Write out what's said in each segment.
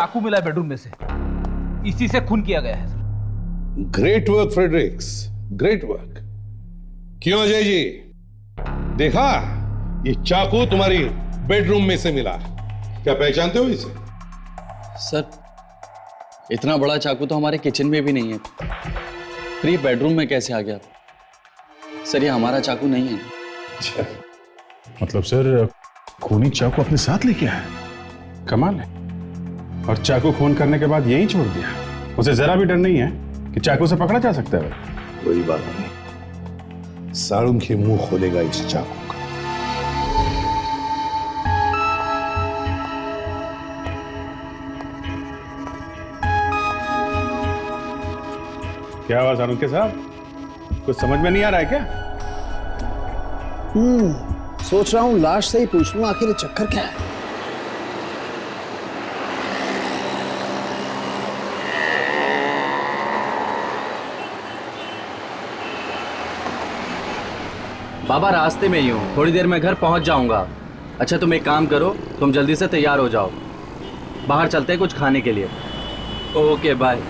चाकू मिला है बेडरूम में से, इसी से खून किया गया है sir. Great work Fredericks, great work. क्यों अजय जी, देखा ये चाकू तुम्हारी बेडरूम में से मिला, क्या पहचानते हो इसे? सर इतना बड़ा चाकू तो हमारे किचन में भी नहीं है, फिर ये बेडरूम में कैसे आ गया? सर ये हमारा चाकू नहीं है। अच्छा, मतलब सर खूनी चाकू अपने साथ लेके आया? कमाल है। और चाकू खून करने के बाद यहीं छोड़ दिया? उसे जरा भी डर नहीं है कि चाकू से पकड़ा जा सकता है? कोई बात नहीं, साळुंखे मुंह खोलेगा इस चाकू का। क्या हुआ साळुंखे साहब, कुछ समझ में नहीं आ रहा है क्या? सोच रहा हूं लाश से ही पूछ लूं आखिर ये चक्कर क्या है। बाबा रास्ते में ही हूँ, थोड़ी देर में घर पहुंच जाऊंगा। अच्छा तुम एक काम करो, तुम जल्दी से तैयार हो जाओ, बाहर चलते हैं कुछ खाने के लिए। Okay bye.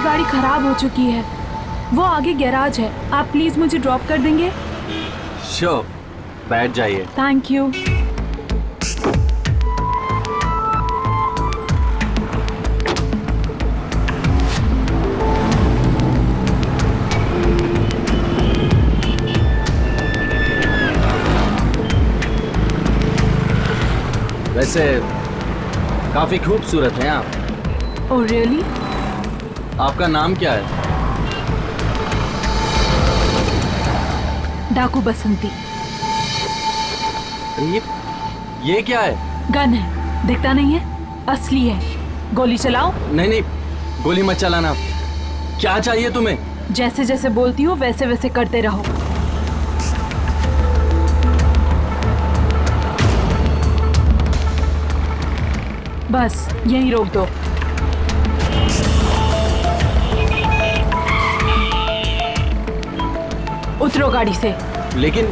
गाड़ी खराब हो चुकी है, वो आगे गैराज है, आप प्लीज मुझे ड्रॉप कर देंगे? श्योर, बैठ जाइए। Thank you. वैसे काफी खूबसूरत हैं आप। Oh really? आपका नाम क्या है? डाकू बसंती। ये क्या है? गन है, दिखता नहीं है? असली है। गोली चलाओ? नहीं नहीं, गोली मत चलाना। क्या चाहिए तुम्हें? जैसे जैसे बोलती हो वैसे वैसे करते रहो। बस यहीं रोक दो। उतरो गाड़ी से। लेकिन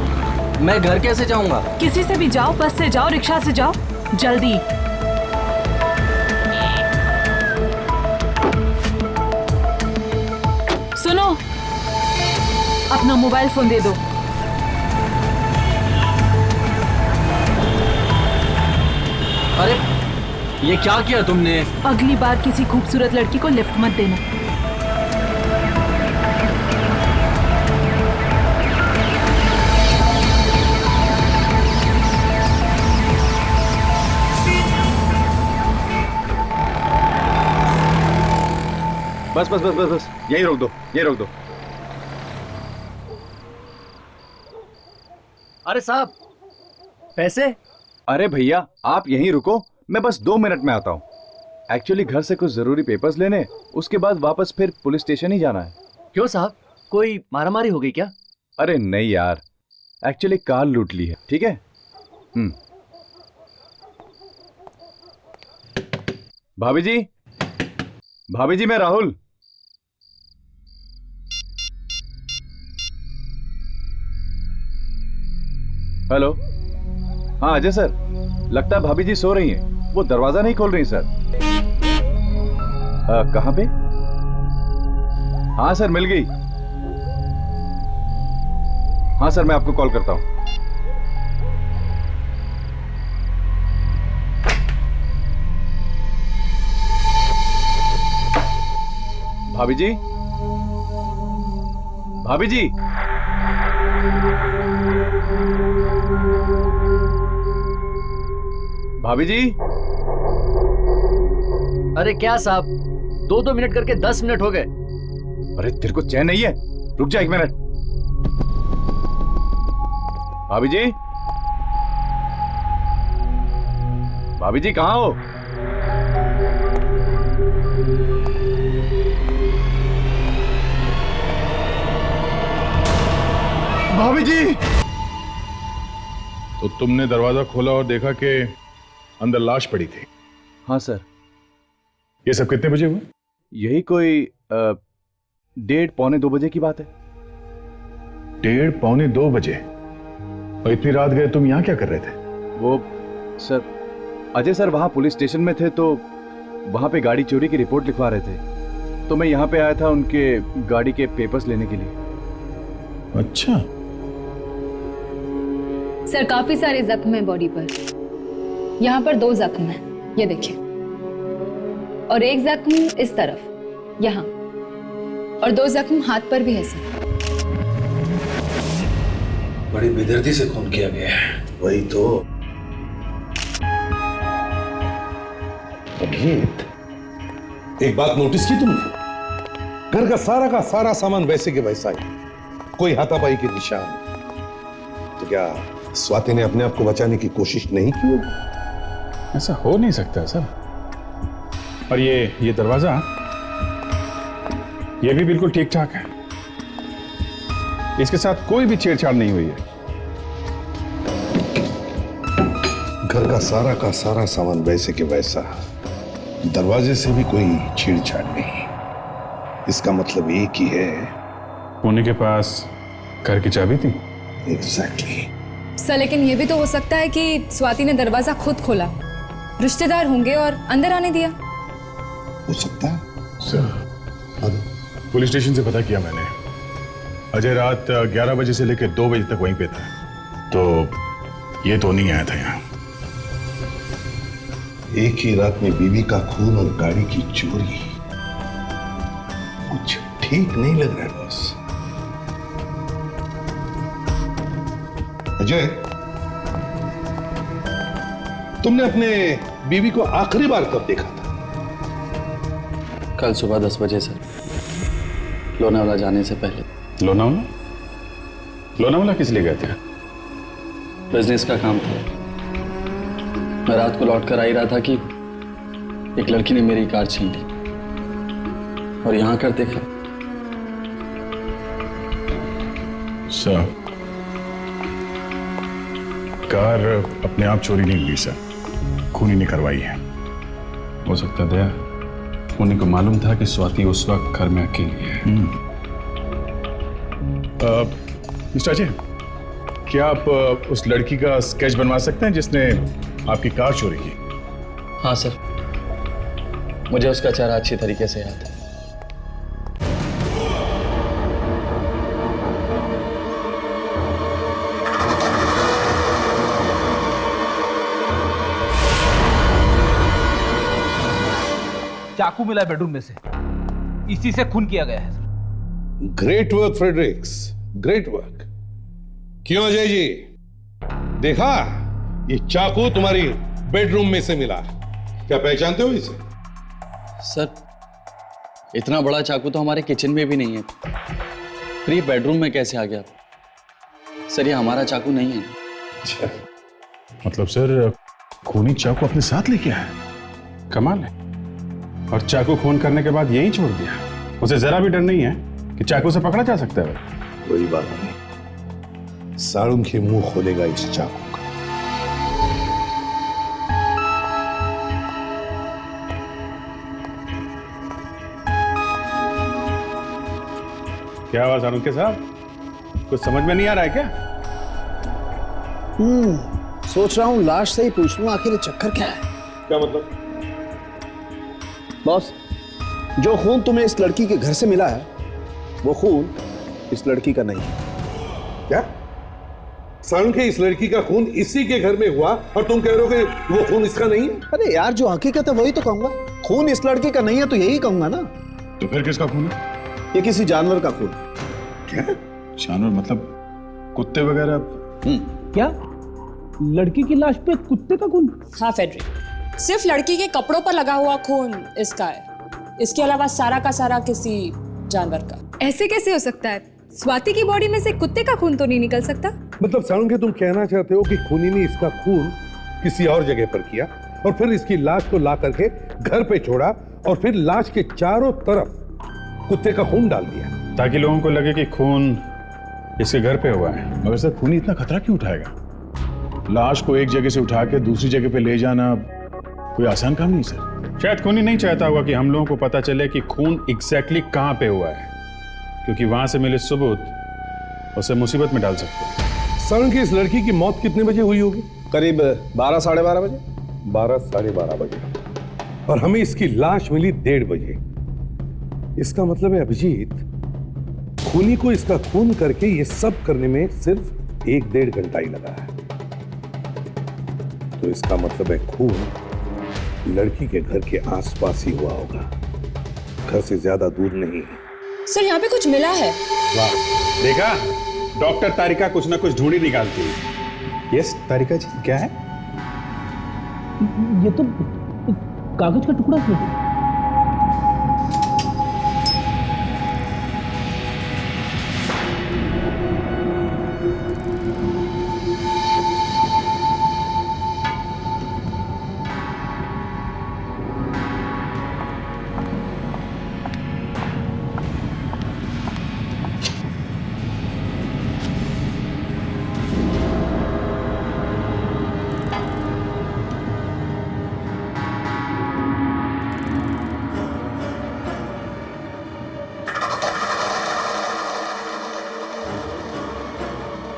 मैं घर कैसे जाऊंगा? किसी से भी जाओ, बस से जाओ, रिक्शा से जाओ, जल्दी। सुनो, अपना मोबाइल फोन दे दो। अरे ये क्या किया तुमने? अगली बार किसी खूबसूरत लड़की को लिफ्ट मत देना। बस बस बस बस बस, यहीं रोक दो, यहीं रोक दो। अरे साहब, पैसे? अरे भैया आप यहीं रुको, मैं बस 2 मिनट में आता हूँ। एक्चुअली घर से कुछ जरूरी पेपर्स लेने, उसके बाद वापस फिर पुलिस स्टेशन ही जाना है। क्यों साहब, कोई मारामारी हो गई क्या? अरे नहीं यार, एक्चुअली कार लूट ली है। ठीक है। भाभी जी, भाभी जी, मैं राहुल। हेलो, हाँ अजय सर, लगता है भाभी जी सो रही हैं, वो दरवाजा नहीं खोल रही सर। कहाँ पे? हाँ सर मिल गई। हाँ सर मैं आपको कॉल करता हूँ। भाभी जी, भाभी जी, भाभी जी। अरे क्या साहब, 2-2 मिनट करके 10 मिनट हो गए। अरे तेरे को चैन नहीं है? रुक जा 1 मिनट। भाभी जी, भाभी जी कहाँ हो? भाभी जी। तो तुमने दरवाजा खोला और देखा कि अंदर लाश पड़ी थी। हाँ सर। ये सब कितने बजे हुआ? यही कोई 1:30-2 बजे की बात है। 1:30-2 बजे? और इतनी रात गए तुम यहाँ क्या कर रहे थे? वो सर, अजय सर वहां पुलिस स्टेशन में थे तो वहां पे गाड़ी चोरी की रिपोर्ट लिखवा रहे थे, तो मैं यहाँ पे आया था उनके गाड़ी के पेपर्स लेने के लिए। अच्छा। सर काफी सारे जख्म हैं बॉडी पर। यहाँ पर 2 जख्म हैं, ये देखिए, और एक जख्म इस तरफ यहाँ, और 2 जख्म हाथ पर भी है सर। बड़ी बेदर्दी से खून किया गया है। वही तो। अभिजीत, एक बात नोटिस की तुमने? घर का सारा सामान वैसे के वैसा ही, कोई हाथापाई के निशान। तो क्या स्वाति ने अपने आप को बचाने की कोशिश नहीं की होगी? ऐसा हो नहीं सकता सर। और ये दरवाजा, ये भी बिल्कुल ठीक ठाक है। इसके साथ कोई भी छेड़छाड़ नहीं हुई है। घर का सारा सामान वैसे के वैसा, दरवाजे से भी कोई छेड़छाड़ नहीं। इसका मतलब एक ही है, खूनी के पास घर की चाबी थी। एग्जैक्टली। सर लेकिन ये भी तो हो सकता है कि स्वाति ने दरवाजा खुद खोला, रिश्तेदार होंगे और अंदर आने दिया। हो सकता है सर। पुलिस स्टेशन से पता किया मैंने, अजय रात 11 बजे से लेकर 2 बजे तक वहीं पे था, तो ये तो नहीं आया था यहाँ। एक ही रात में बीवी का खून और गाड़ी की चोरी, कुछ ठीक नहीं लग रहा है बॉस। अजय, तुमने अपने बीवी को आखिरी बार कब देखा था? कल सुबह 10 बजे सर, लोनावाला जाने से पहले। लोनावाला किस लिए गए थे? बिजनेस का काम था। मैं रात को लौट कर आ ही रहा था कि एक लड़की ने मेरी कार छीन ली और यहाँ कर देखा। सर, कार अपने आप चोरी नहीं हुई सर, खूनी ने करवाई है। हो सकता दया, खूनी को मालूम था कि स्वाति उस वक्त घर में अकेली है। मिस्टर अजय, क्या आप उस लड़की का स्केच बनवा सकते हैं जिसने आपकी कार चोरी की? हाँ सर, मुझे उसका चेहरा अच्छी तरीके से याद है। चाकू मिला बेडरूम में से, इसी से खून किया गया है sir. Great work Fredericks, great work. क्यों अजय जी, देखा ये चाकू तुम्हारी बेडरूम में से मिला, क्या पहचानते हो इसे? सर, इतना बड़ा चाकू तो हमारे किचन में भी नहीं है, फिर ये बेडरूम में कैसे आ गया? सर ये हमारा चाकू नहीं है। अच्छा। मतलब सर, खूनी चाकू अपने साथ लेके आया? कमाल है। और चाकू खून करने के बाद यहीं छोड़ दिया? उसे जरा भी डर नहीं है कि चाकू से पकड़ा जा सकता है? कोई बात नहीं, सारुण के मुंह खोलेगा इस चाकू का। क्या हुआ सारुण के साहब, कुछ समझ में नहीं आ रहा है क्या? सोच रहा हूं लाश से ही पूछ लूं आखिर ये चक्कर क्या है। क्या मतलब? बॉस, जो खून तुम्हें इस लड़की के घर से मिला है, वो खून इस लड़की का नहीं है। क्या? सारुण के इस लड़की का खून इसी के घर में हुआ और तुम कह रहे हो कि वो खून इसका नहीं है? अरे यार, जो हकीकत है वही तो कहूंगा। खून इस लड़की का नहीं है तो यही कहूंगा ना। तो फिर किसका खून है? ये किसी जानवर का खून। क्या जानवर मतलब कुत्ते वगैरह? क्या लड़की की लाश पे कुत्ते का खून? हाँ फेडरिक, सिर्फ लड़की के कपड़ों पर लगा हुआ खून इसका है, इसके अलावा सारा का सारा किसी जानवर का। ऐसे कैसे हो सकता है? स्वाति की बॉडी में से कुत्ते का खून तो नहीं निकल सकता। मतलब सारुण के तुम कहना चाहते हो कि खूनी ने इसका खून किसी और जगह पर किया और फिर इसकी लाश को ला करके घर पे छोड़ा और फिर लाश के चारों तरफ कुत्ते का खून डाल दिया, ताकि लोगों को लगे कि खून इसके घर पे हुआ है। मगर सर खूनी इतना खतरा क्यों उठाएगा? लाश को एक जगह से उठा के दूसरी जगह पे ले जाना कोई आसान काम नहीं सर। शायद खूनी नहीं चाहता होगा कि हम लोगों को पता चले कि खून एग्जैक्टली कहाँ पे हुआ है, क्योंकि वहां से मिले सबूत उसे मुसीबत में डाल सकते हैं। सर की इस लड़की की मौत कितने बजे हुई होगी? करीब 12 साढ़े 12 बजे। 12 साढ़े 12 बजे, और हमें इसकी लाश मिली 1:30 बजे। इसका मतलब है अभिजीत, खूनी को इसका खून करके ये सब करने में सिर्फ 1-1.5 घंटा ही लगा है। तो इसका मतलब है खून लड़की के घर के आसपास ही हुआ होगा, घर से ज्यादा दूर नहीं है। सर यहाँ पे कुछ मिला है। वाह, देखा, डॉक्टर तारिका कुछ ना कुछ ढूंढी निकालती है। यस तारिका जी, क्या है? ये तो कागज का टुकड़ा है।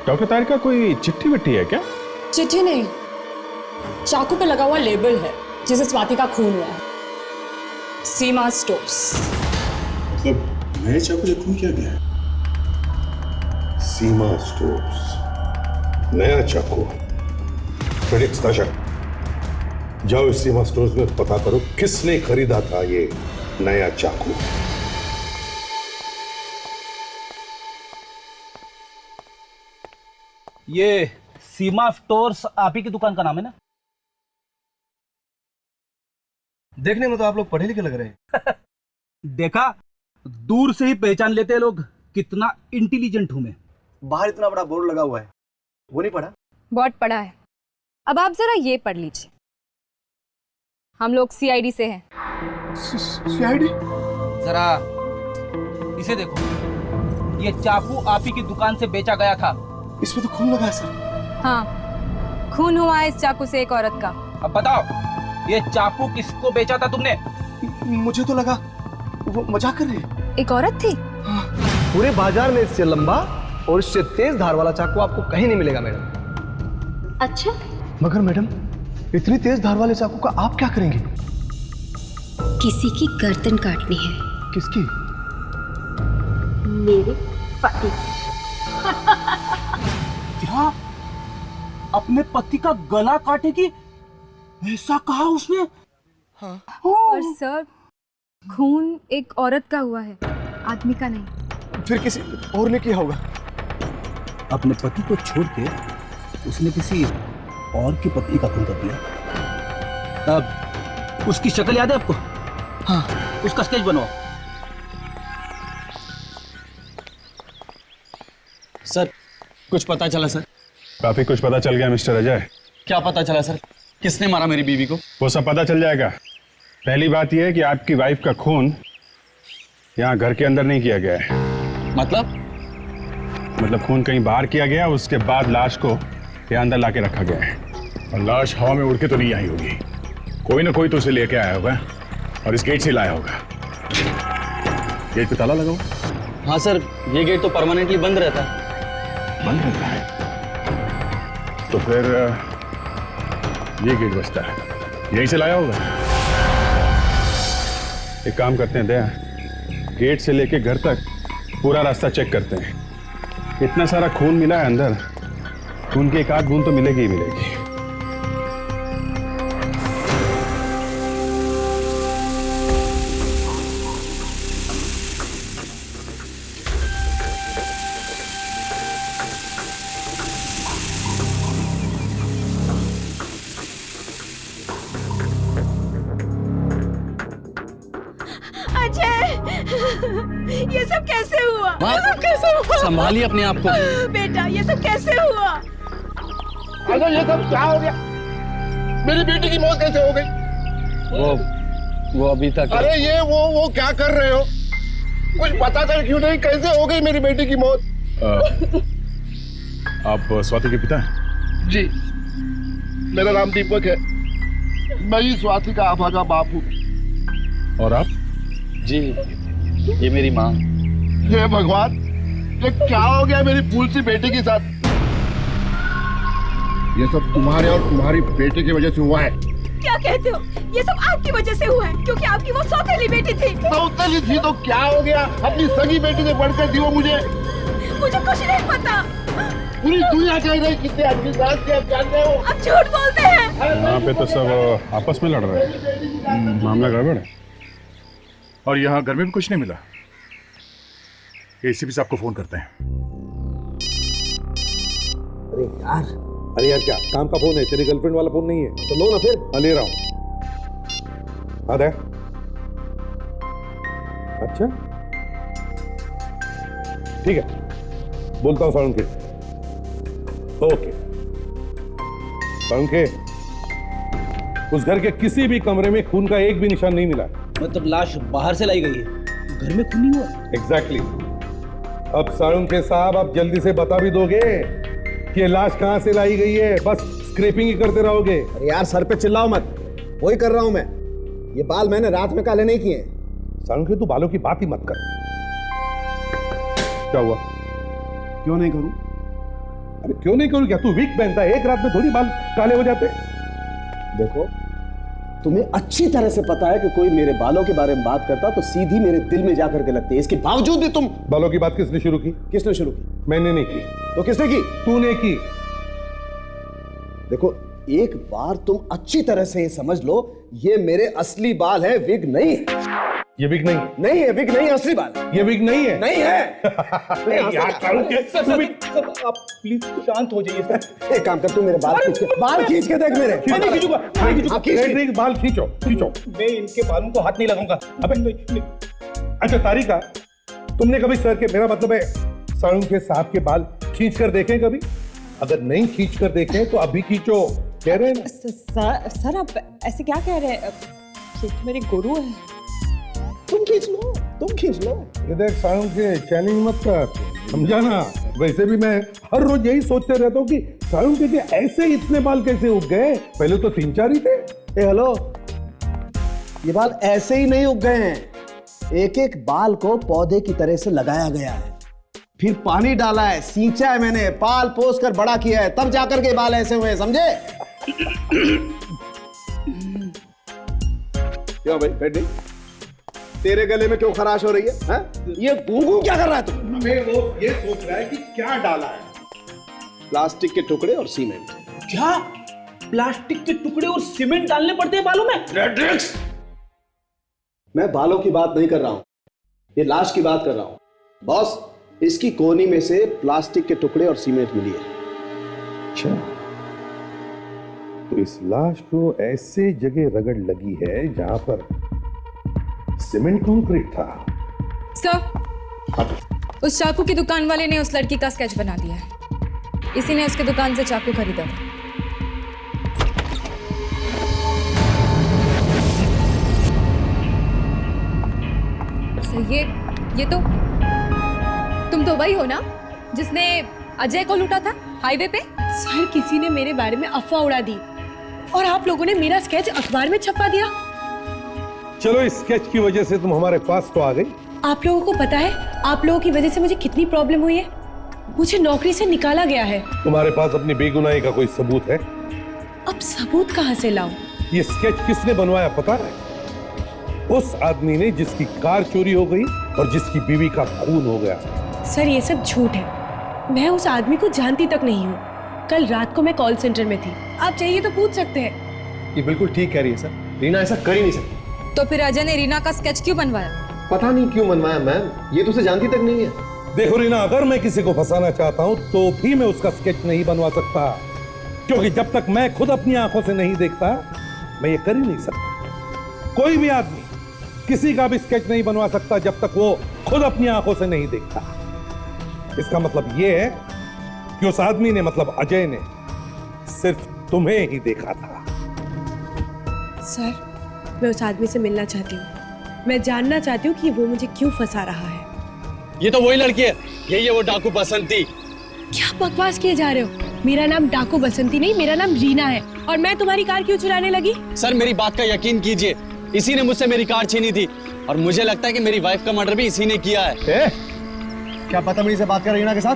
डॉक्टर तारिका कोई चिट्ठी विट्ठी है क्या? चिट्ठी नहीं, चाकू पे लगा हुआ लेबल है जिसे स्वाति का खून हुआ है। सीमा स्टोर्स। मतलब नए चाकू से खून किया गया है? सीमा स्टोर्स, नया चाकू। फेलिक्स ताशा, जाओ इस सीमा स्टोर्स में पता करो किसने खरीदा था ये नया चाकू। ये सीमा स्टोर्स आप ही की दुकान का नाम है ना? देखने में तो आप लोग पढ़े लिखे लग रहे हैं। देखा, दूर से ही पहचान लेते हैं लोग कितना इंटेलिजेंट हूं मैं। बाहर इतना बड़ा बोर्ड लगा हुआ है, वो नहीं पढ़ा? बहुत पढ़ा है। अब आप जरा ये पढ़ लीजिए, हम लोग सीआईडी से हैं। सीआईडी? जरा इसे देखो, ये चाकू आप ही की दुकान से बेचा गया था। इसमें तो खून लगा है सर। हाँ, खून हुआ है इस चाकू से एक औरत का। अब बताओ, ये चाकू किसको बेचा था तुमने? मुझे तो लगा वो मजाक कर रहे हैं। एक औरत थी। पूरे बाजार में इससे लंबा और इससे तेज धार वाला चाकू आपको कहीं नहीं मिलेगा मैडम। अच्छा? मगर मैडम, इतनी तेज धार वाले चाकू का आप क्या करेंगे? किसी की गर्दन काटनी है। किसकी? मेरे पति। क्या? अपने पति का गला काटेगी? ऐसा कहा उसने? हाँ। और सर, खून एक औरत का हुआ है, आदमी का नहीं। फिर किसी और ने किया होगा। अपने पति को छोड़ के उसने किसी और की पत्नी का खून कर दिया। अब उसकी शक्ल याद है आपको? हाँ, उसका स्केच बनवाओ। सर, कुछ पता चला सर? काफी कुछ पता चल गया मिस्टर अजय। क्या पता चला सर? किसने मारा मेरी बीवी को? वो सब पता चल जाएगा। पहली बात यह है कि आपकी वाइफ का खून यहाँ घर के अंदर नहीं किया गया है। मतलब खून कहीं बाहर किया गया, उसके बाद लाश को यहाँ अंदर लाके रखा गया है। और लाश हवा में उड़ के तो नहीं आई होगी, कोई ना कोई तो उसे लेके आया होगा और इस गेट से लाया होगा। गेट पे ताला लगा हुआ? हाँ सर, ये गेट तो परमानेंटली बंद रहता है। बंद रहता है? तो फिर ये गेट बचता है, यहीं से लाया होगा। एक काम करते हैं दया, गेट से लेके घर तक पूरा रास्ता चेक करते हैं। इतना सारा खून मिला है अंदर, खून की एक आध बूंद तो मिलेगी ही मिलेगी। ये सब कैसे हुआ? ये सब कैसे हुआ? संभालिए अपने आप को। बेटा, ये सब कैसे हुआ? अरे ये सब क्या हो गया? मेरी बेटी की मौत कैसे हो गई? वो अभी तक। अरे ये वो क्या कर रहे हो? कुछ पता चल क्यों नहीं? कैसे हो गई मेरी बेटी की मौत? आप स्वाति के पिता हैं? जी, मेरा नाम दीपक है। मैं ही स्वाति का अभागा बाप हूँ। और आप? जी, ये मेरी माँ। हे भगवान, ये क्या हो गया मेरी फूल सी बेटी के साथ? ये सब तुम्हारे और तुम्हारी बेटी की वजह से हुआ है। क्या कहते हो? ये सब आपकी वजह से हुआ है, क्योंकि आपकी वो सौतेली बेटी थी। सौतेली थी तो क्या हो गया? अपनी सगी बेटी से बढ़कर थी वो मुझे कुछ नहीं पता। पूरी दुनिया कह रही कितने अच्छी बात आप जानते हो। आप झूठ बोलते हैं। यहाँ पे तो सब आपस में लड़ रहे हैं, मामला गड़बड़ है। और यहाँ घर में भी कुछ नहीं मिला। एसीपी साहब को फोन करते हैं। अरे यार क्या काम का फोन है? तेरी गर्लफ्रेंड वाला फोन नहीं है तो लो ना फिर। हाँ ले रहा हूँ। अरे अच्छा ठीक है, बोलता हूँ साळुंखे। ओके साळुंखे, उस घर के किसी भी कमरे में खून का एक भी निशान नहीं मिला। मतलब लाश बाहर से लाई गई है, घर में खून नहीं हुआ? एग्जैक्टली। अब साळुंखे साहब आप जल्दी से बता भी दोगे कि ये लाश कहां से लाई गई है? बस स्क्रैपिंग ही करते रहोगे। अरे यार सर पे चिल्लाओ मत, वही कर रहा हूं मैं। ये बाल मैंने रात में काले नहीं किए। साळुंखे तू बालों की बात ही मत कर। क्या हुआ? क्यों नहीं करूं? अरे क्यों नहीं करूं? क्या तू वीक पहनता है? एक रात में थोड़ी बाल काले हो जाते। देखो, तुम्हें अच्छी तरह से पता है कि कोई मेरे बालों के बारे में बात करता तो सीधी मेरे दिल में जाकर के लगती है। इसके बावजूद भी तुम। बालों की बात किसने शुरू की? किसने शुरू की? मैंने नहीं की। तो किसने की? तूने की। देखो, एक बार तुम अच्छी तरह से ये समझ लो, ये मेरे असली बाल है, विग नहीं है। ये विग नहीं? नहीं है, विग नहीं, असली बाल। ये विग नहीं है? नहीं है। आप प्लीज शांत हो जाइए सर। एक काम कर, तू मेरे बाल खींच के देख मेरे। मैं नहीं खींचूंगा। बाल खींचो खींचो। मैं इनके बालों को हाथ नहीं लगाऊंगा। अबे अच्छा तारिका, तुमने कभी सर के, मेरा मतलब है साळुंखे साहब के बाल खींच कर देखे कभी? अगर नहीं खींच कर देखे तो अभी खींचो, कह रहे हैं ना। सर आप ऐसे क्या कह रहे हैं? ये तो मेरे गुरु है। तुम खींच लो, तुम खींच लो। ये देख साळुंखे, चैलेंज मत कर, समझा ना? वैसे भी मैं हर रोज यही सोचते रहता हूँ कि साळुंखे के ऐसे इतने बाल कैसे उग गए? पहले तो 3-4 ही थे। ए हेलो, ये बाल ऐसे ही नहीं उग गए हैं। एक एक बाल को पौधे की तरह से लगाया गया है, फिर पानी डाला है, सींचा है मैंने, पाल पोस कर बड़ा किया है, तब जाकर के बाल ऐसे हुए, समझे? क्यों भाई बैठ गई? तेरे गले में क्यों खराश हो रही है? हा? ये गूंगू क्या कर रहा है तू? मैं वो ये सोच रहा है कि क्या डाला है। प्लास्टिक के टुकड़े और सीमेंट। क्या प्लास्टिक के टुकड़े और सीमेंट डालने पड़ते हैं बालों में? मैं बालों की बात नहीं कर रहा हूं, ये लाश की बात कर रहा हूं। बॉस, इसकी कोहनी में से प्लास्टिक के टुकड़े और सीमेंट मिली है। अच्छा, तो इस लाश को ऐसे जगह रगड़ लगी है जहां पर सीमेंट कंक्रीट था। सर, उस चाकू की दुकान वाले ने उस लड़की का स्केच बना दिया है। इसी ने उसके दुकान से चाकू खरीदा था। सर, ये तो तुम तो वही हो ना जिसने अजय को लूटा था हाईवे पे? सर, किसी ने मेरे बारे में अफवाह उड़ा दी और आप लोगों ने मेरा स्केच अखबार में छपवा दिया। चलो, इस स्केच की वजह से तुम हमारे पास तो आ गई। आप लोगों को पता है आप लोगों की वजह से मुझे कितनी प्रॉब्लम हुई है? मुझे नौकरी से निकाला गया है। तुम्हारे पास अपनी बेगुनाही का कोई सबूत है? अब सबूत कहां से लाऊं? ये स्केच किसने बनवाया पता है? उस आदमी ने जिसकी कार चोरी हो गई और जिसकी बीवी का खून हो गया। सर, ये सब झूठ है। मैं उस आदमी को जानती तक नहीं हूँ। कल रात को मैं कॉल सेंटर में थी, आप चाहिए तो पूछ सकते हैं। ये बिल्कुल ठीक कह रही है सर, रीना ऐसा कर ही नहीं सकती। तो फिर अजय ने रीना का स्केच क्यों बनवाया? पता नहीं क्यों बनवाया मैम, ये तो उसे जानती तक नहीं है। देखो रीना, अगर मैं किसी को फंसाना चाहता हूं तो भी मैं उसका स्केच नहीं बनवा सकता, क्योंकि जब तक मैं खुद अपनी आंखों से नहीं देखता मैं ये कर ही नहीं सकता। कोई भी आदमी किसी का भी स्केच नहीं बनवा सकता जब तक वो खुद अपनी आंखों से नहीं देखता। इसका मतलब ये है कि उस आदमी ने, मतलब अजय ने, सिर्फ तुम्हें ही देखा था। सर, मैं उस आदमी से मिलना चाहती हूँ। मैं जानना चाहती हूँ कि वो मुझे क्यों फंसा रहा है। ये तो वही लड़की है यही है वो डाकू बसंती। क्या बकवास किए जा रहे हो? मेरा नाम डाकू बसंती नहीं, मेरा नाम रीना है। और मैं तुम्हारी कार क्यों चुराने लगी? सर मेरी बात का यकीन कीजिए, इसी ने मुझसे मेरी कार छीनी थी और मुझे लगता है कि मेरी वाइफ का मर्डर भी इसी ने किया है। क्या बदतमीजी से बात कर रीना के साथ?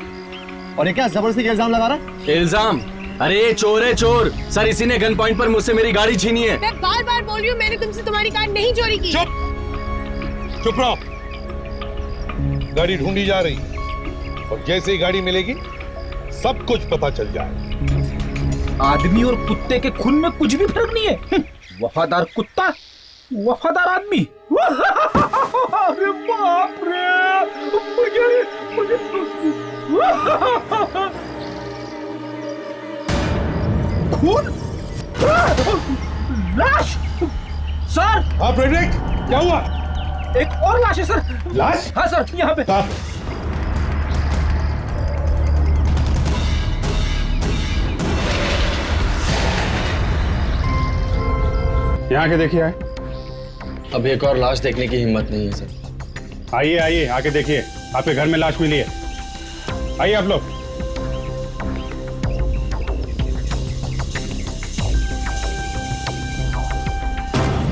और ये क्या जबरदस्ती का इल्जाम लगा रहा है? इल्जाम? अरे ये चोर है चोर। सर इसी ने गन पॉइंट पर मुझसे मेरी गाड़ी छीनी है। मैं बार बार बोल रही हूँ, मैंने तुमसे तुम्हारी कार नहीं चोरी की। चुप रहो। गाड़ी ढूंढी जा रही है और जैसे ही गाड़ी मिलेगी सब कुछ पता चल जाएगा। आदमी और कुत्ते के खून में कुछ भी फर्क नहीं है। वफादार कुत्ता, वफादार आदमी। अरे बाप रे, मुझे खून, लाश। सर। हाँ फ्रेडरिक, क्या हुआ? एक और लाश है सर। लाश? हाँ सर, यहाँ पे। यहाँ के देखिए आए। अब एक और लाश देखने की हिम्मत नहीं है सर। आइए आइए, आके देखिए, आपके घर में लाश मिली है। आइए आप लोग।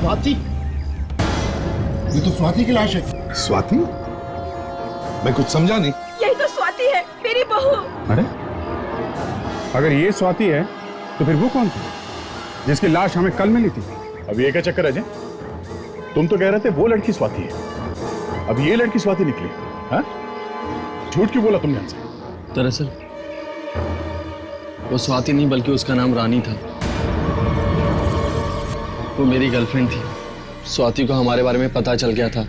स्वाति, ये तो स्वाति की लाश है। स्वाति? मैं कुछ समझा नहीं। यही तो स्वाति है, मेरी बहू। अरे अगर ये स्वाति है तो फिर वो कौन थी जिसकी लाश हमें कल मिली थी? अब ये क्या चक्कर है अजय? तुम तो कह रहे थे वो लड़की स्वाति है, अब ये लड़की स्वाति निकली। हाँ, झूठ क्यों बोला तुमने हमसे? दरअसल वो स्वाति नहीं बल्कि उसका नाम रानी था। वो मेरी गर्लफ्रेंड थी। स्वाति को हमारे बारे में पता चल गया था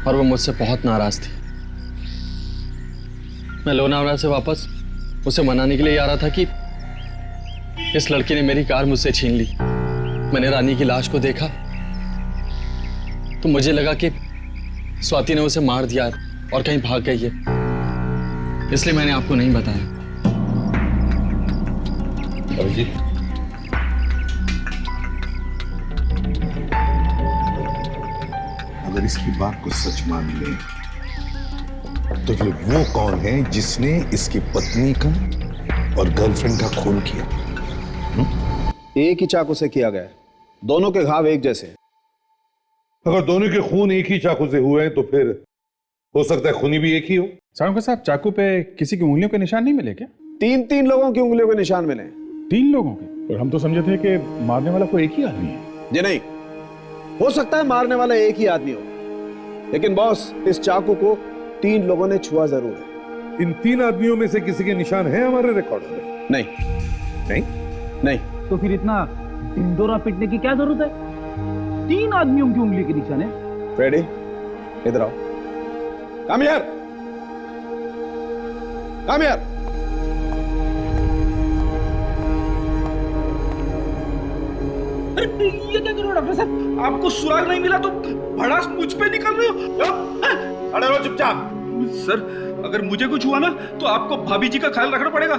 और वो मुझसे बहुत नाराज थी। मैं लोनावला से वापस उसे मनाने के लिए आ रहा था कि इस लड़की ने मेरी कार मुझसे छीन ली। मैंने रानी की लाश को देखा तो मुझे लगा कि स्वाति ने उसे मार दिया और कहीं भाग गई है, इसलिए मैंने आपको नहीं बताया। जी, अगर इसकी बात को सच मान ले तो फिर वो कौन है जिसने इसकी पत्नी का और गर्लफ्रेंड का खून किया? एक ही चाकू से किया गया है, दोनों के घाव एक जैसे हैं। अगर दोनों के खून एक ही चाकू से हुए हैं तो फिर हो सकता है खूनी भी एक ही हो। साहब साहब, चाकू पे किसी की उंगलियों के निशान नहीं मिले क्या? तीन लोगों की उंगलियों के निशान मिले। 3 लोगों के? और हम तो समझे थे कि मारने वाला कोई एक ही आदमी है। जी नहीं, हो सकता है मारने वाला एक ही आदमी हो, लेकिन बॉस इस चाकू को 3 लोगों ने छुआ जरूर है। इन 3 आदमियों में से किसी के निशान हैं हमारे रिकॉर्ड में? नहीं नहीं नहीं। तो फिर इतना ढिंडोरा पीटने की क्या जरूरत है? 3 आदमियों की उंगली के निशान है। फ्रेडी, इधर आओ। Come here, come here. अरे ये क्या कर रहे हो डॉक्टर साहब? आपको सुराग नहीं मिला तो भड़ास मुझ पे निकल रहे हो? अरे वो चुपचाप। सर, अगर मुझे कुछ हुआ ना तो आपको भाभी जी का ख्याल रखना पड़ेगा।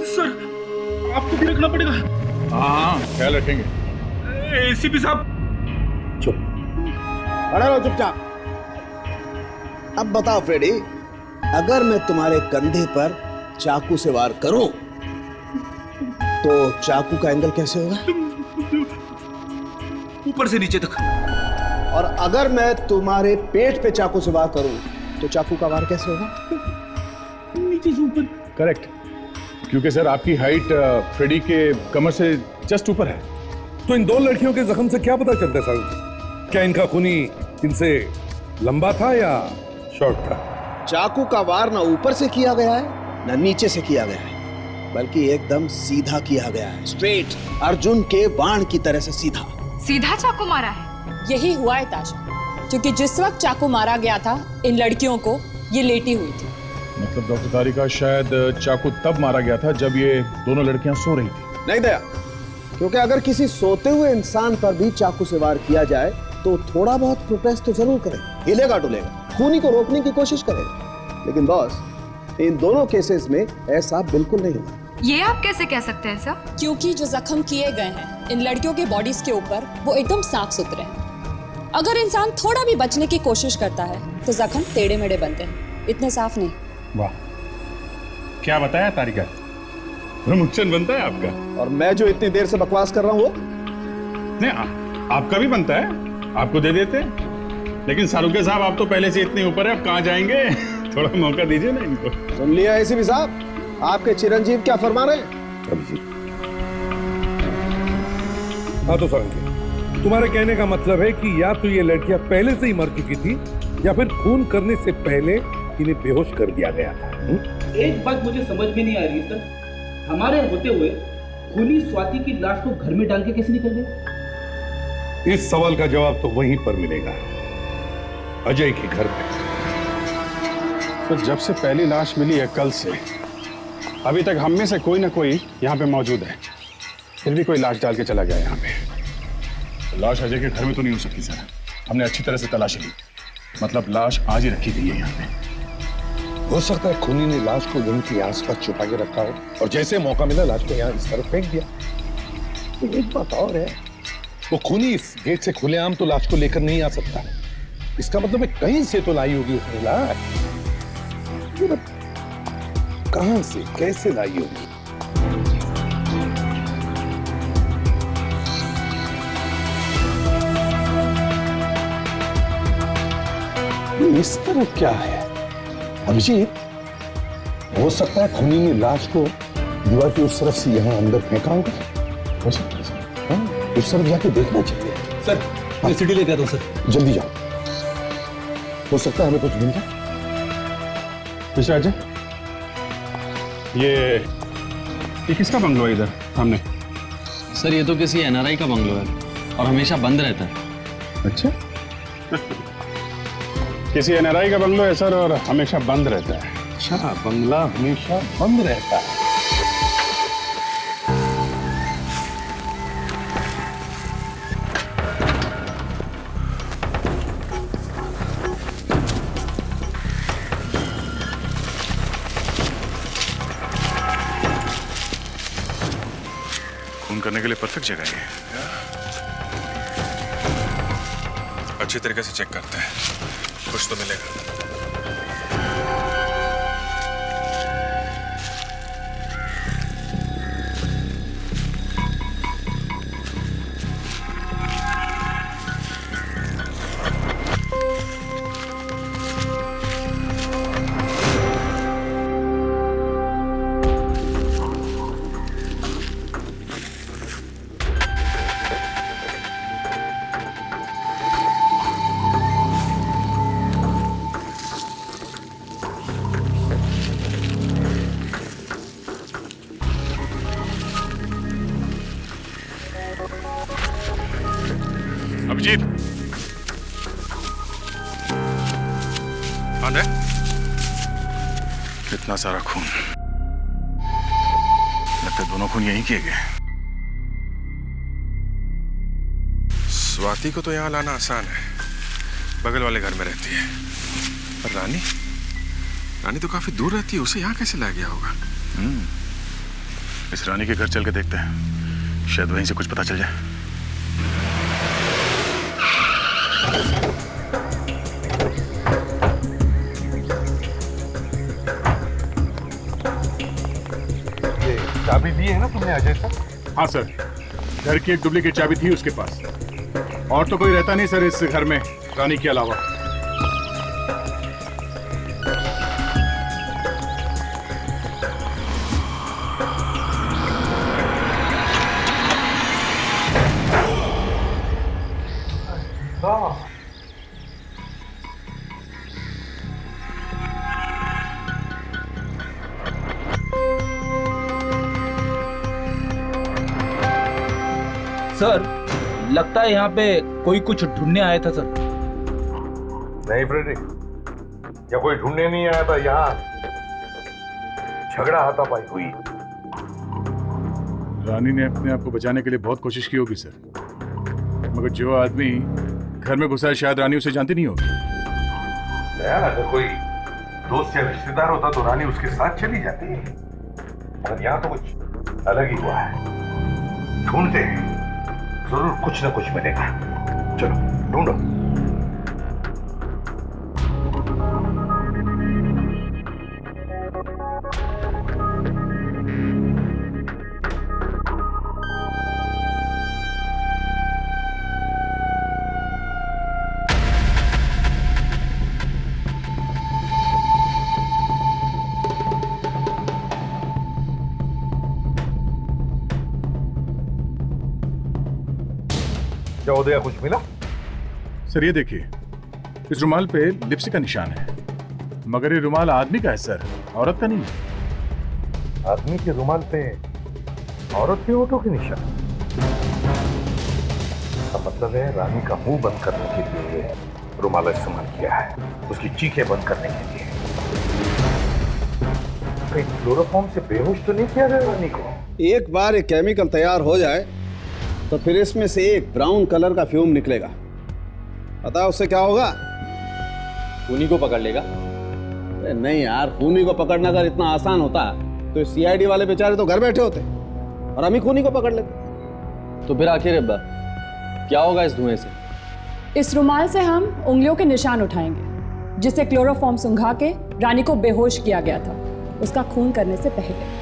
सर, आपको भी रखना पड़ेगा। हाँ, ख्याल रखेंगे। एसीपी साहब। चुप, अरे वो चुपचाप। अब बताओ फ्रेडी, अगर मैं तुम्हारे कंधे पर चाकू से वार करूं तो चाकू का एंगल कैसे होगा? ऊपर से नीचे तक। और अगर मैं तुम्हारे पेट पे चाकू से वार करूं तो चाकू का वार कैसे होगा? नीचे से ऊपर। करेक्ट, क्योंकि सर आपकी हाइट फ्रेडी के कमर से जस्ट ऊपर है। तो इन 2 लड़कियों के जख्म से क्या पता चलता है सर? क्या इनका खूनी इनसे लंबा था या शॉर्ट था? चाकू का वार ना ऊपर से किया गया है ना नीचे से किया गया है, बल्कि एकदम सीधा किया गया है। स्ट्रेट, अर्जुन के बाण की तरह से सीधा। सीधा चाकू मारा है? यही हुआ है ताशा, क्योंकि जिस वक्त चाकू मारा गया था इन लड़कियों को ये लेटी हुई थी। मतलब डॉक्टर तारिका, शायद चाकू तब मारा गया था जब ये दोनों लड़कियां सो रही थी। नहीं दया, क्योंकि अगर किसी सोते हुए इंसान पर भी चाकू से वार किया जाए तो थोड़ा बहुत प्रोटेस्ट तो जरूर करेगा, हिलेगा डुलेगा, खूनी को रोकने की कोशिश करेगा। लेकिन बॉस, इन दोनों केसेस में ऐसा बिल्कुल नहीं हुआ। ये आप कैसे कह सकते हैं सर? क्योंकि जो जख्म किए गए हैं इन लड़कियों के बॉडीज के ऊपर वो एकदम साफ सुथरे हैं। अगर इंसान थोड़ा भी बचने की कोशिश करता है तो जख्म टेढ़े मेढ़े बनते हैं, इतने साफ नहीं। वाह, क्या बताया तारिका, प्रमोशन बनता है आपका। और मैं जो इतनी देर से बकवास कर रहा हूँ वो नहीं, आपका भी बनता है, आपको दे देते हैं। लेकिन सारुके साहब, आप तो पहले से इतने ऊपर है, अब कहाँ जाएंगे? थोड़ा मौका दीजिए ना इनको। सुन लिया एसीपी साहब, आपके चिरंजीव क्या फरमा रहे हैं? हाँ तो सारंगी, तुम्हारे कहने का मतलब है कि या तो ये लड़कियां पहले से ही मर चुकी थी या फिर खून करने से पहले इन्हें बेहोश कर दिया गया था। एक बात मुझे समझ में नहीं आ रही है सर, हमारे होते हुए खूनी स्वाति की लाश को घर में डाल के कैसे निकल गए? इस सवाल का जवाब तो वहीं पर मिलेगा, अजय के घर पे। तो जब से पहली लाश मिली है कल से अभी तक हम में से कोई ना कोई यहाँ पे मौजूद है, फिर भी कोई लाश डाल के चला गया यहाँ पे। लाश अजय के घर में तो नहीं हो सकती सर, हमने अच्छी तरह से तलाशी ली, मतलब लाश आज ही रखी गई है यहाँ पे। हो सकता है खूनी ने लाश को यहीं के आसपास छुपा के रखा हो और जैसे मौका मिला लाश को यहाँ इस तरफ फेंक दिया। तो एक बात और है, वो खूनी इस गेट से खुलेआम तो लाश को लेकर नहीं आ सकता, इसका मतलब है कहीं से तो लाई होगी उसने लाश। कहां से कैसे लाई होगी? इस तरफ क्या है अभिजीत? हो सकता है खूनी ने लाश को दीवार की उस तरफ से यहाँ अंदर फेंका होगा। हो सकता है सर, हाँ, उस तरफ जाके देखना चाहिए। सर मैं सीढ़ी लेकर आता हूँ सर। जल्दी जाओ, हो सकता है हमें कुछ मिल जाए। मिस्टर अजय, ये किसका बंगलो है इधर सामने? सर ये तो किसी एनआरआई का बंगलो है और हमेशा बंद रहता है। अच्छा किसी एनआरआई का बंगलो है सर और हमेशा बंद रहता है। अच्छा, बंगला हमेशा बंद रहता है। खून करने के लिए परफेक्ट जगह है। अच्छी तरीके से चेक करते हैं, कुछ तो मिलेगा। अभिजीत, आंदे, कितना सारा खून, लगता है दोनों खून यहीं किए गए। स्वाति को तो यहाँ लाना आसान है, बगल वाले घर में रहती है। पर रानी तो काफी दूर रहती है, उसे यहाँ कैसे ला गया होगा? इस रानी के घर चल के देखते हैं, शायद वहीं से कुछ पता चल जाए। ये चाबी दी है ना तुमने अजय सर? हाँ सर, घर की एक डुप्लीकेट चाबी थी उसके पास, और तो कोई रहता नहीं सर इस घर में रानी के अलावा। सर लगता है यहाँ पे कोई कुछ ढूंढने आया था सर। नहीं फ्रेडरिक, या कोई ढूंढने नहीं आया था, यहाँ झगड़ा हाथापाई हुई। रानी ने अपने आप को बचाने के लिए बहुत कोशिश की होगी सर, मगर जो आदमी घर में घुसा है शायद रानी उसे जानती नहीं होगी। अगर कोई दोस्त या रिश्तेदार होता तो रानी उसके साथ चली जाती, मगर यहाँ तो कुछ अलग ही हुआ है। ढूंढते हैं, जरूर कुछ ना कुछ मिलेगा। चलो ढूंढो। चौदह कुछ मिला? सर ये देखिए, इस रुमाल पे लिपस्टिक का निशान है, मगर ये रुमाल आदमी का है सर, औरत का नहीं है। आदमी के रुमाल पे औरत के होठों के निशान? इसका मतलब है रानी का मुंह बंद करने के लिए रुमाल इस्तेमाल किया है, उसकी चीखें बंद करने के लिए। कहीं क्लोरोफॉर्म से बेहोश तो नहीं किया गया रानी को? एक बार ये केमिकल तैयार हो जाए तो फिर इसमें से एक ब्राउन कलर का फ्यूम निकलेगा। पता है उससे क्या होगा? खूनी को पकड़ लेगा। अरे नहीं यार, खूनी को पकड़ना अगर इतना आसान होता तो सीआईडी वाले बेचारे तो घर बैठे होते और हम ही खूनी को पकड़ लेते। तो फिर आखिर अब्बा क्या होगा इस धुएं से? इस रुमाल से हम उंगलियों के निशान उठाएंगे, जिससे क्लोरोफॉर्म सुंघा के रानी को बेहोश किया गया था, उसका खून करने से पहले।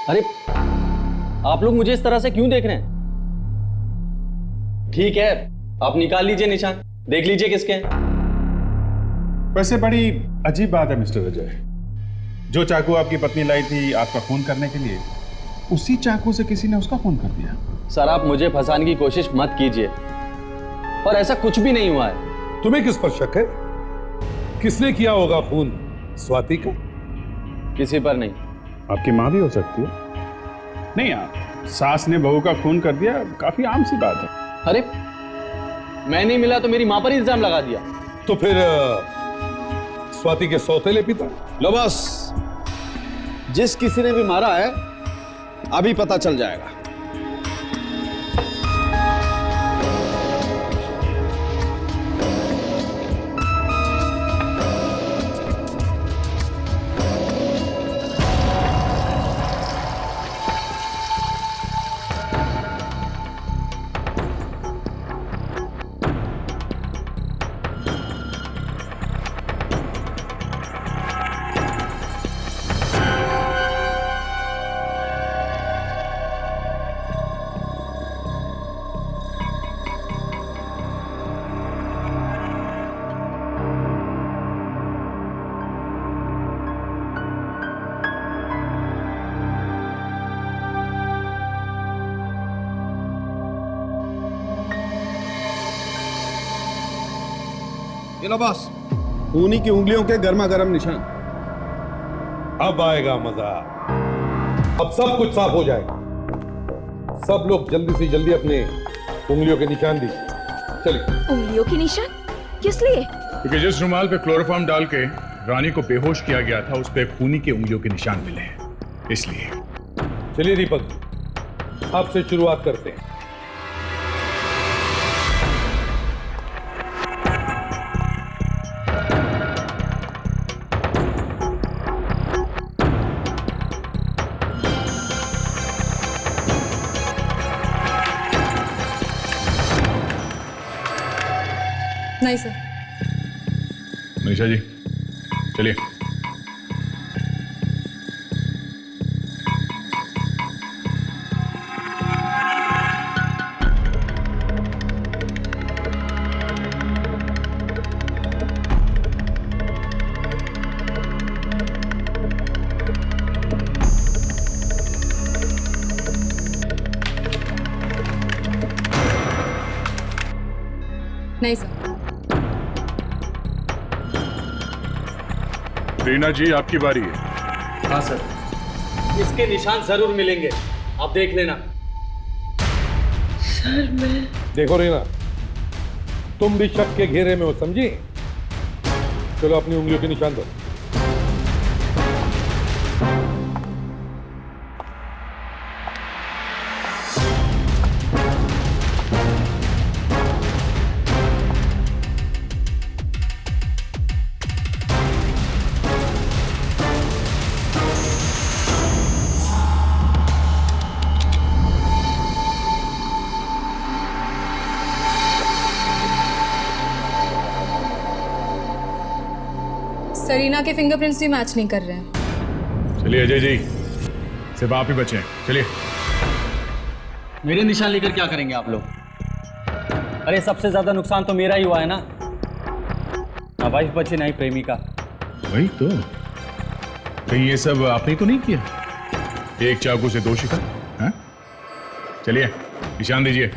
अरे आप लोग मुझे इस तरह से क्यों देख रहे हैं? ठीक है, आप निकाल लीजिए निशान, देख लीजिए किसके हैं। वैसे बड़ी अजीब बात है मिस्टर अजय, जो चाकू आपकी पत्नी लाई थी आपका खून करने के लिए, उसी चाकू से किसी ने उसका खून कर दिया। सर आप मुझे फंसाने की कोशिश मत कीजिए, और ऐसा कुछ भी नहीं हुआ है। तुम्हें किस पर शक है? किसने किया होगा खून? स्वाति का? किसी पर नहीं। आपकी माँ भी हो सकती है। नहीं यार, सास ने बहू का खून कर दिया, काफी आम सी बात है। अरे मैं नहीं मिला तो मेरी माँ पर इल्जाम लगा दिया। तो फिर स्वाति के सौतेले पिता? लो बस, जिस किसी ने भी मारा है अभी पता चल जाएगा। ये लो बॉस, खूनी की उंगलियों के गर्मा गर्म निशान। अब आएगा मजा, अब सब कुछ साफ हो जाएगा। सब लोग जल्दी से जल्दी अपने उंगलियों के निशान दीजिए। चलिए। उंगलियों के निशान किस लिए? क्योंकि जिस रुमाल पे क्लोरोफॉर्म डाल के रानी को बेहोश किया गया था, उस पे खूनी की उंगलियों के निशान मिले हैं, इसलिए। चलिए दीपक, आपसे शुरुआत करते हैं। नहीं सर। निशा जी चलिए। नहीं सर। रीना जी आपकी बारी है। हाँ सर, इसके निशान जरूर मिलेंगे, आप देख लेना। सर मैं देखो रीना, तुम भी शक के घेरे में हो, समझी? चलो अपनी उंगलियों के निशान दो। सरीना के फिंगरप्रिंट्स भी मैच नहीं कर रहे हैं। चलिए अजय जी, सिर्फ आप ही बचे हैं, चलिए। मेरे निशान लेकर क्या करेंगे आप लोग? अरे सबसे ज्यादा नुकसान तो मेरा ही हुआ है ना। वाइफ बचे नहीं प्रेमिका। वही तो, कहीं ये सब आपने तो नहीं किया? एक चाकू से दो शिकार। हाँ? चलिए निशान दीजिए।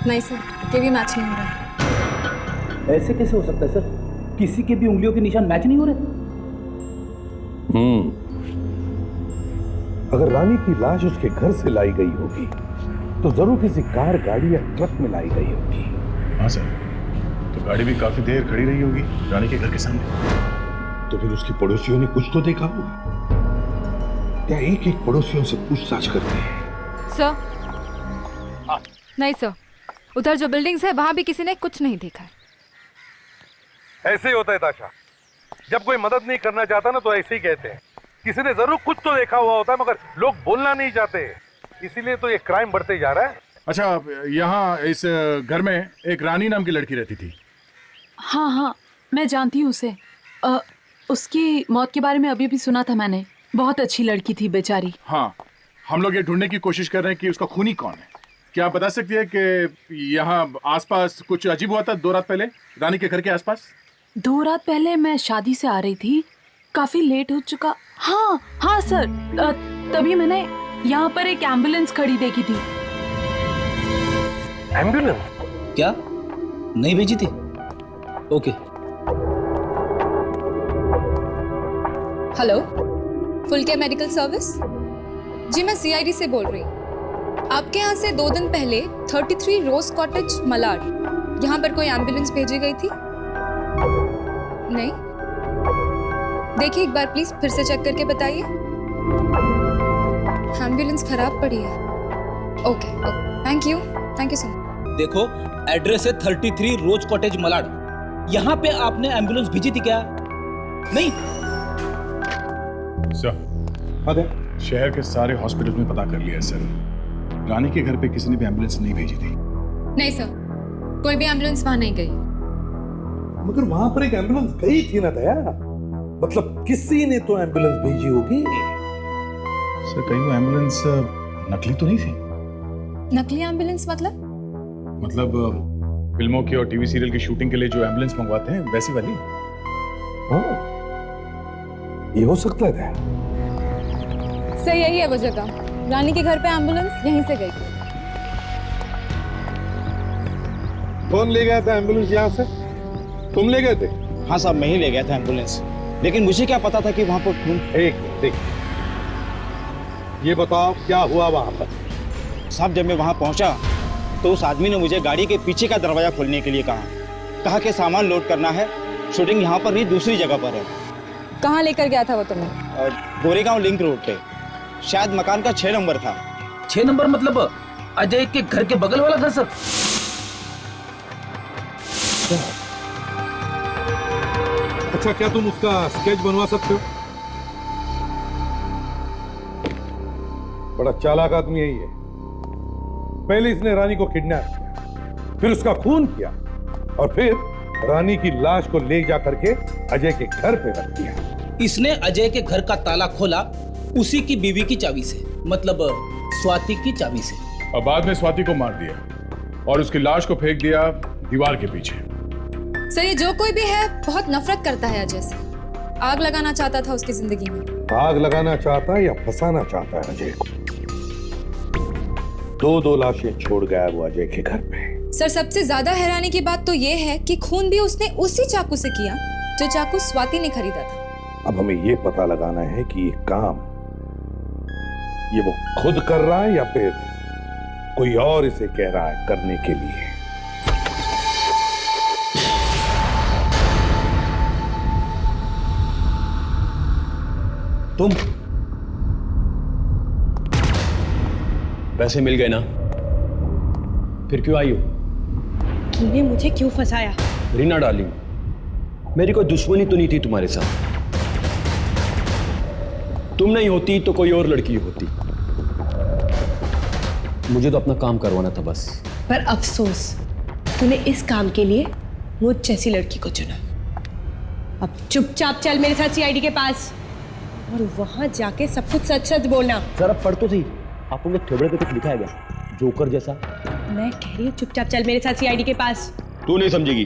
नहीं सर, ये भी मैच नहीं हो रहा। ऐसे कैसे हो सकता है सर? किसी के भी उंगलियों के निशान मैच नहीं हो रहे। अगर रानी की लाश उसके घर से लाई गई होगी तो जरूर किसी कार, गाड़ी या ट्रक में लाई गई होगी। हाँ सर, तो गाड़ी भी काफी देर खड़ी रही होगी रानी के घर के सामने। तो फिर उसके पड़ोसियों ने कुछ तो देखा होगा। क्या एक एक पड़ोसियों से पूछताछ करते हैं? सर नहीं सर, उधर जो बिल्डिंग्स है वहां भी किसी ने कुछ नहीं देखा है। ऐसे ही होता है ताशा, जब कोई मदद नहीं करना चाहता ना तो ऐसे ही कहते हैं। किसी ने जरूर कुछ तो देखा हुआ होता है मगर लोग बोलना नहीं चाहते, इसीलिए तो ये क्राइम बढ़ते जा रहा है। अच्छा, यहाँ इस घर में एक रानी नाम की लड़की रहती थी। हाँ हाँ, मैं जानती हूँ उसे। उसकी मौत के बारे में अभी भी सुना था मैंने। बहुत अच्छी लड़की थी बेचारी। हाँ, हम लोग ये ढूंढने की कोशिश कर रहे हैं कि उसका खूनी कौन है। क्या आप बता सकती है कि यहाँ आसपास कुछ अजीब हुआ था 2 रात पहले रानी के घर के आसपास? 2 रात पहले मैं शादी से आ रही थी, काफी लेट हो चुका। हाँ हाँ सर, तभी मैंने यहाँ पर एक एम्बुलेंस खड़ी देखी थी। एम्बुलेंस? क्या नहीं भेजी थी? Okay. Hello, full care medical service? जी मैं सीआईडी से बोल रही हूँ। आपके यहाँ से 2 दिन पहले 33 रोज कॉटेज मलाड यहाँ पर कोई एम्बुलेंस भेजी गई थी? नहीं? देखिए एक बार प्लीज फिर से चेक करके बताइए। एम्बुलेंस खराब पड़ी है। Okay, thank you so much. देखो, एड्रेस है 33 रोज कॉटेज मलाड। यहाँ पे आपने एम्बुलेंस भेजी थी क्या? नहीं सर, शहर के सारे हॉस्पिटल में पता कर लिया सर, रानी के घर पे किसी ने भी एम्बुलेंस नहीं भेजी थी। नहीं सर, कोई भी एम्बुलेंस वहां नहीं गई। मगर वहां पर एक एम्बुलेंस गई थी ना दया, मतलब किसी ने तो एम्बुलेंस भेजी होगी। सर कहीं वो एम्बुलेंस नकली तो नहीं थी? नकली एम्बुलेंस मतलब? फिल्मों की और टीवी सीरियल की शूटिंग के लिए जो एम्बुलेंस मंगवाते हैं वैसी वाली। हाँ, ये हो सकता है। सही यही है वो जगह। रानी के घर पे एम्बुलेंस यहीं से गई थी। कौन ले गया था एम्बुलेंस यहाँ से? तुम ले गए थे? हाँ साहब, मैं ही ले गया था एम्बुलेंस, लेकिन मुझे क्या पता था कि वहां पर खून। एक ये बताओ क्या हुआ वहां पर? साहब जब मैं वहां पहुंचा तो उस आदमी ने मुझे गाड़ी के पीछे का दरवाजा खोलने के लिए कहा कि सामान लोड करना है, शूटिंग यहाँ पर नहीं दूसरी जगह पर है। कहाँ लेकर गया था वो तुम्हें? गोरेगांव लिंक रोड पे, शायद मकान का 6 नंबर था। 6 नंबर मतलब अजय के घर के बगल वाला घर सर? अच्छा, क्या तुम उसका स्केच बनवा सकते हो? बड़ा चालाक आदमी है ये। पहले इसने रानी को किडनैप किया, फिर उसका खून किया और फिर रानी की लाश को ले जा करके अजय के घर पे रख दिया। इसने अजय के घर का ताला खोला उसी की बीवी की चाबी से, मतलब स्वाति की चाबी से, और बाद में स्वाति को मार दिया और उसकी लाश को फेंक दिया दीवार के पीछे। सर ये जो कोई भी है बहुत नफरत करता है अजय से। आग लगाना चाहता था उसकी जिंदगी में। आग लगाना चाहता है या फंसाना चाहता है अजय को? 2 लाशें छोड़ गया वो अजय के घर पे। सर सबसे ज्यादा हैरानी की बात तो ये है कि खून भी उसने उसी चाकू से किया जो चाकू स्वाति ने खरीदा था। अब हमें ये पता लगाना है कि ये काम ये वो खुद कर रहा है या फिर कोई और इसे कह रहा है करने के लिए। तुम पैसे मिल गए ना, फिर क्यों आई हो? तूने मुझे क्यों फंसाया? रीना डार्लिंग, मेरी कोई दुश्मनी तो नहीं थी तुम्हारे साथ। तुम नहीं होती तो कोई और लड़की होती। मुझे तो अपना काम करवाना था बस। पर अफसोस तूने इस काम के लिए मुझ जैसी लड़की को चुना। अब चुपचाप चल मेरे साथ सीआईडी के पास और वहां जाके सब कुछ सच सच बोलना। जरा पढ़ तो सही, आप उनके थोबड़े पे कुछ लिखा है क्या? जोकर जैसा। मैं कह रही हूँ चुपचाप चल मेरे साथ सीआईडी के पास। तू नहीं समझेगी।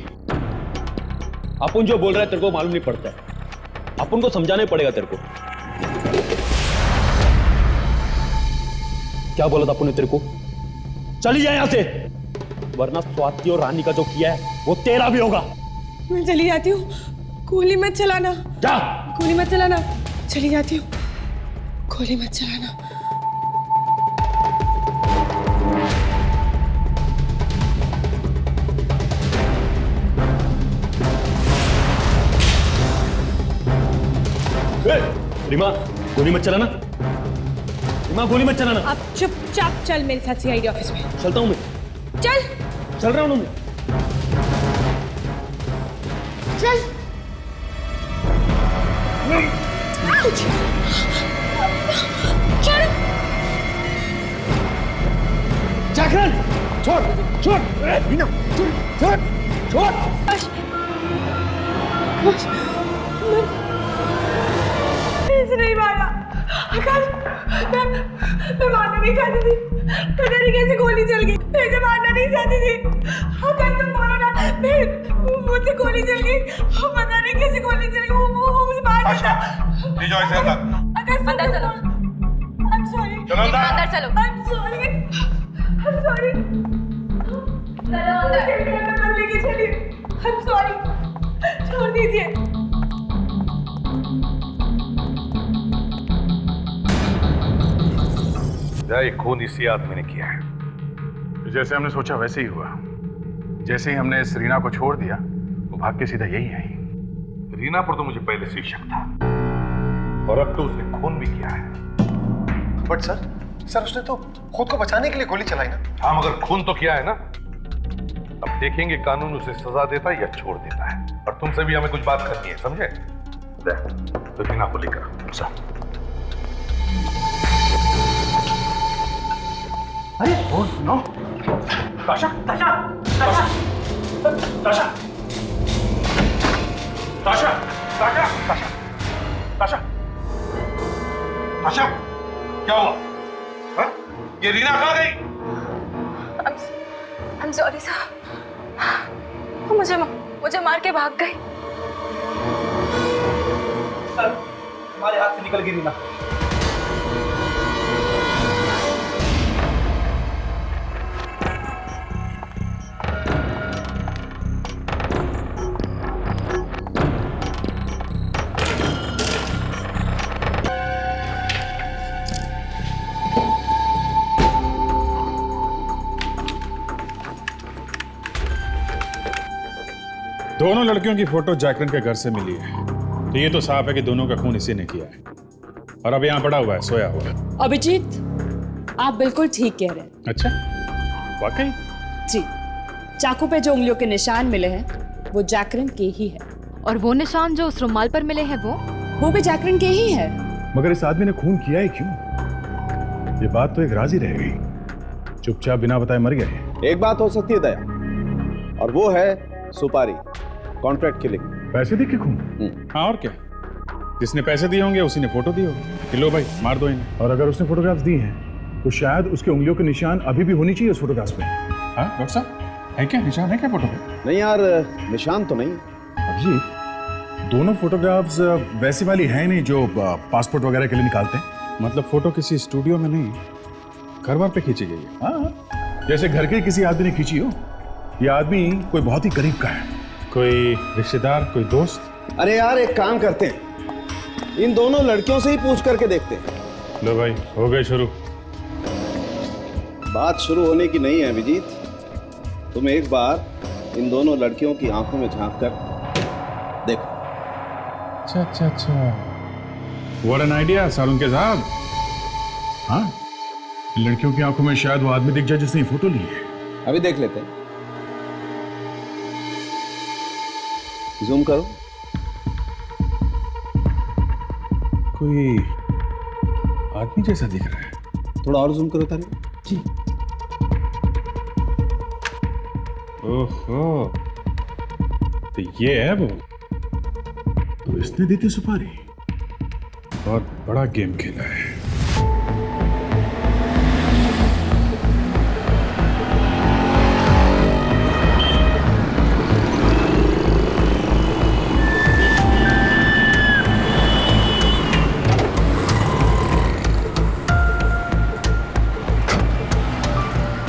अपन जो बोल रहा है तेरे को मालूम नहीं पड़ता है, अपन को समझाना ही पड़ेगा तेरे को। क्या बोला था अपन ने तेरे को? चली जाए यहां से, वरना स्वाति और रानी का जो किया है वो तेरा भी होगा। मैं चली जाती हूँ, गोली मत चलाना। क्या? गोली मत चलाना, चली जाती हूँ, गोली मत चलाना। रीमा, गोली मत चलाना। रीमा, गोली मत चलाना। अब चुपचाप चल मेरे साथ सीआईडी ऑफिस में। चलता हूं मैं। चल रहा हूं मैं। चल। चल। जागरण, छोड़, छोड़, रीना, छोड़, छोड़, छोड़। नहीं मारा आकाश, मैं मारना नहीं चाहती थी, पता नहीं कैसे गोली चल गई। मैं मारना नहीं चाहती थी आकाश, तुम बोलो ना, मुझसे गोली चल गई, पता नहीं कैसे गोली चल गई। वो मुझे मार देता। आकाश अंदर चलो। I'm sorry। चलो अंदर चलो। I'm sorry। I'm sorry। चलो अंदर। मत लेके चलिए। I'm sorry। छोड़ दीजिए। ये खून इसी आदमी ने किया है। तो जैसे हमने सोचा वैसे ही हुआ। जैसे ही हमने इस रीना को छोड़ दिया, वो भाग के सीधा यही आई। रीना पर तो मुझे पहले से ही शक था, और अब तो उसने खून भी किया है। बट सर उसने तो खुद को बचाने के लिए गोली चलाई ना। हाँ, मगर खून तो किया है ना। अब देखेंगे कानून उसे सजा देता है या छोड़ देता है। और तुमसे भी हमें कुछ बात करनी है, समझे? तो रीना को लेकर सर। अरे ओ नो, ताशा, ताशा, ताशा, ताशा, ताशा, ताशा, ताशा, ताशा, ताशा, क्या हुआ? हाँ? ये रीना कहाँ गई? I'm sorry सर, मुझे मार के भाग गई। सर, हमारे हाथ से निकल गई रीना। दोनों लड़कियों की फोटो जागरण के घर से मिली है, तो ये तो साफ है कि दोनों का खून इसी ने किया है। और अब यहाँ पड़ा हुआ है, सोया हुआ है। अभिजीत, आप बिल्कुल ठीक कह रहे हैं। अच्छा, वाकई? जी, चाकू पे जो उंगलियों के निशान मिले हैं वो जागरण के ही है। और वो निशान जो उस रुमाल पर मिले हैं वो भी जागरण के ही है। मगर इस आदमी ने खून किया ही क्यों? ये बात तो एक राज ही रह गई। चुपचाप बिना बताए मर गए। एक बात हो सकती है दया, और वो है सुपारी, कॉन्ट्रैक्ट किलिंग। पैसे दे के खून? हाँ, और क्या? जिसने पैसे दिए होंगे उसी ने फोटो दी होगी कि लो भाई मार दो इन्हें। और अगर उसने फोटोग्राफ्स दी हैं तो शायद उसके उंगलियों के निशान अभी भी होनी चाहिए उस फोटोग्राफ्स पे। हाँ डॉक्टर साहब, है क्या निशान, है क्या फोटो पे? नहीं यार, निशान तो नहीं। अभिजीत, दोनों फोटोग्राफ्स वैसी वाली है नहीं जो पासपोर्ट वगैरह के लिए निकालते हैं। मतलब फोटो किसी स्टूडियो में नहीं, घर वर पे खींची गई है। हाँ, जैसे घर के किसी आदमी ने खींची हो। ये आदमी कोई बहुत ही करीब का है, कोई रिश्तेदार, कोई दोस्त। अरे यार, एक काम करते हैं, इन दोनों लड़कियों से ही पूछ करके देखते हैं। लो भाई, हो गए शुरू। बात शुरू होने की नहीं है अभिजीत। तुम एक बार इन दोनों लड़कियों की आंखों में झांक कर देखो। अच्छा अच्छा अच्छा, व्हाट एन आइडिया सालुंके साहब। हाँ, इन लड़कियों की आंखों में शायद वो आदमी दिख जाए जिसने फोटो ली है। अभी देख लेते हैं। जूम करो। कोई आदमी जैसा दिख रहा है। थोड़ा और जूम करो तारे। जी। ओहो, तो ये है वो। तो इसने दी थी सुपारी। बहुत बड़ा गेम खेला है।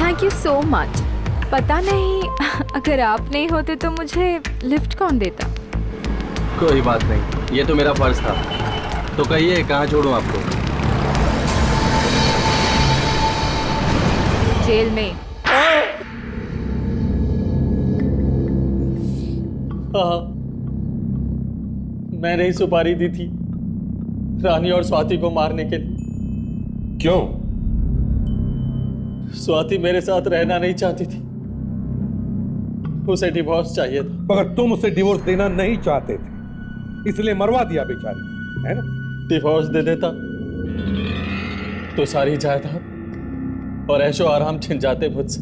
Thank you so much. पता नहीं अगर आप नहीं होते तो मुझे लिफ्ट कौन देता। कोई बात नहीं, ये तो मेरा फर्ज था। तो कहिए कहाँ छोड़ूं आपको? जेल में। हाँ, मैंने ही सुपारी दी थी रानी और स्वाति को मारने के लिए। क्यों? स्वाति मेरे साथ रहना नहीं चाहती थी, उसे डिवोर्स चाहिए था। मगर तुम उसे डिवोर्स देना नहीं चाहते थे, इसलिए मरवा दिया बेचारी, है ना? डिवोर्स दे देता तो सारी जायदाद और ऐशो आराम छिन जाते मुझसे।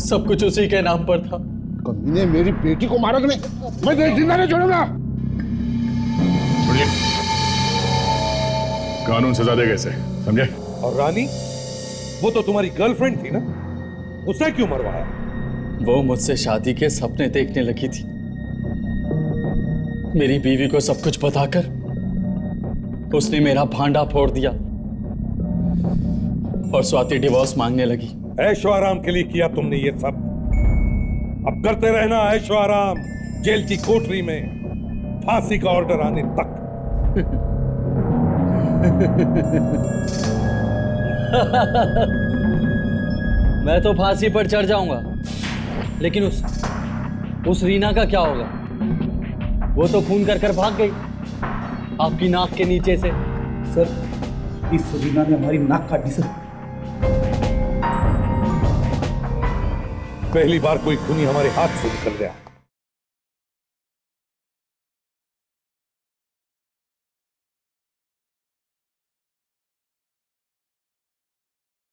सब कुछ उसी के नाम पर था। कमीने मेरी बेटी को मारा तुमने, मैं तुझे जिंदा नहीं छोड़ूंगा। छोड़िए, कानून सजा देगा इसे, समझे? और रानी, वो तो तुम्हारी गर्लफ्रेंड थी ना, उसे क्यों मरवाया? वो मुझसे शादी के सपने देखने लगी थी। मेरी बीवी को सब कुछ बताकर उसने मेरा भांडा फोड़ दिया और स्वाति डिवोर्स मांगने लगी। ऐशो आराम के लिए किया तुमने ये सब, अब करते रहना ऐशो आराम, जेल की कोठरी में फांसी का ऑर्डर आने तक। मैं तो फांसी पर चढ़ जाऊंगा, लेकिन उस रीना का क्या होगा? वो तो खून कर कर भाग गई आपकी नाक के नीचे से। सर, इस रीना ने हमारी नाक काटी सर। पहली बार कोई खूनी हमारे हाथ से निकल गया।